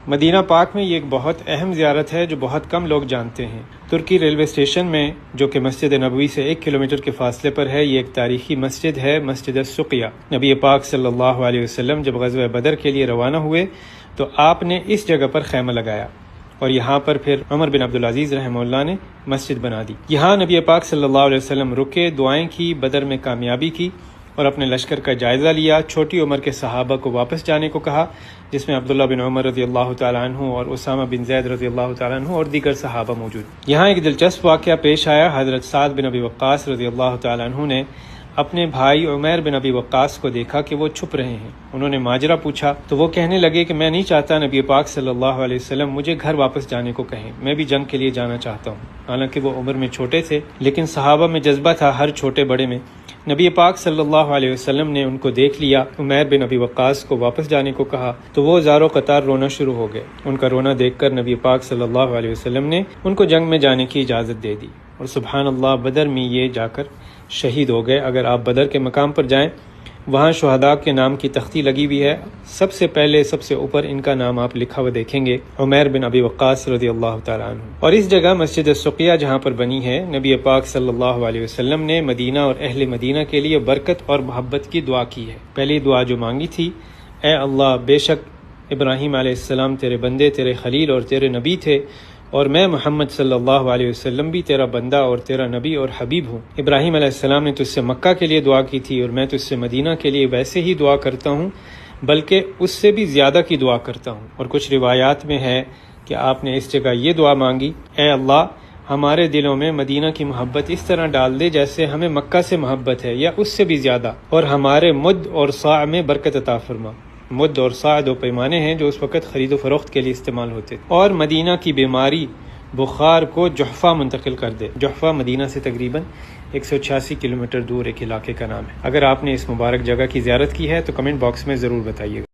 مدینہ پاک میں یہ ایک بہت اہم زیارت ہے جو بہت کم لوگ جانتے ہیں۔ ترکی ریلوے اسٹیشن میں جو کہ مسجد نبوی سے 1 کلومیٹر کے فاصلے پر ہے، یہ ایک تاریخی مسجد ہے، مسجد السقیہ۔ نبی پاک صلی اللہ علیہ وسلم جب غزوہ بدر کے لیے روانہ ہوئے تو آپ نے اس جگہ پر خیمہ لگایا اور یہاں پر پھر عمر بن عبدالعزیز رحمہ اللہ نے مسجد بنا دی۔ یہاں نبی پاک صلی اللہ علیہ وسلم رکے، دعائیں کی، بدر میں کامیابی کی اور اپنے لشکر کا جائزہ لیا۔ چھوٹی عمر کے صحابہ کو واپس جانے کو کہا، جس میں عبداللہ بن عمر رضی اللہ تعالیٰ عنہ اور اسامہ بن زید رضی اللہ تعالیٰ عنہ اور دیگر صحابہ موجود۔ یہاں ایک دلچسپ واقعہ پیش آیا۔ حضرت سعد بن ابی وقاص رضی اللہ تعالیٰ عنہ نے اپنے بھائی عمیر بن ابی وقاص کو دیکھا کہ وہ چھپ رہے ہیں۔ انہوں نے ماجرا پوچھا تو وہ کہنے لگے کہ میں نہیں چاہتا نبی پاک صلی اللہ علیہ وسلم مجھے گھر واپس جانے کو کہیں، میں بھی جنگ کے لیے جانا چاہتا ہوں۔ حالانکہ وہ عمر میں چھوٹے تھے، لیکن صحابہ میں جذبہ تھا ہر چھوٹے بڑے میں۔ نبی پاک صلی اللہ علیہ وسلم نے ان کو دیکھ لیا، عمیر بن ابی وقاص کو واپس جانے کو کہا تو وہ زار و قطار رونا شروع ہو گئے۔ ان کا رونا دیکھ کر نبی پاک صلی اللہ علیہ وسلم نے ان کو جنگ میں جانے کی اجازت دے دی، اور سبحان اللہ بدر میں یہ جا کر شہید ہو گئے۔ اگر آپ بدر کے مقام پر جائیں، وہاں شہداء کے نام کی تختی لگی ہوئی ہے، سب سے پہلے سب سے اوپر ان کا نام آپ لکھا ہوا دیکھیں گے، عمیر بن ابی وقاص رضی اللہ تعالیٰ عنہ۔ اور اس جگہ مسجد السقیہ جہاں پر بنی ہے، نبی پاک صلی اللہ علیہ وسلم نے مدینہ اور اہل مدینہ کے لیے برکت اور محبت کی دعا کی ہے۔ پہلی دعا جو مانگی تھی، اے اللہ بے شک ابراہیم علیہ السلام تیرے بندے، تیرے خلیل اور تیرے نبی تھے، اور میں محمد صلی اللہ علیہ وسلم بھی تیرا بندہ اور تیرا نبی اور حبیب ہوں۔ ابراہیم علیہ السلام نے تجھ سے مکہ کے لیے دعا کی تھی، اور میں تجھ سے مدینہ کے لیے ویسے ہی دعا کرتا ہوں، بلکہ اس سے بھی زیادہ کی دعا کرتا ہوں۔ اور کچھ روایات میں ہے کہ آپ نے اس جگہ یہ دعا مانگی، اے اللہ ہمارے دلوں میں مدینہ کی محبت اس طرح ڈال دے جیسے ہمیں مکہ سے محبت ہے یا اس سے بھی زیادہ، اور ہمارے مد اور صاع میں برکت عطا فرما۔ مد اور صاع دو پیمانے ہیں جو اس وقت خرید و فروخت کے لیے استعمال ہوتے تھے۔ اور مدینہ کی بیماری بخار کو جحفہ منتقل کر دے۔ جحفہ مدینہ سے تقریباً 186 کلومیٹر دور ایک علاقے کا نام ہے۔ اگر آپ نے اس مبارک جگہ کی زیارت کی ہے تو کمنٹ باکس میں ضرور بتائیے گا۔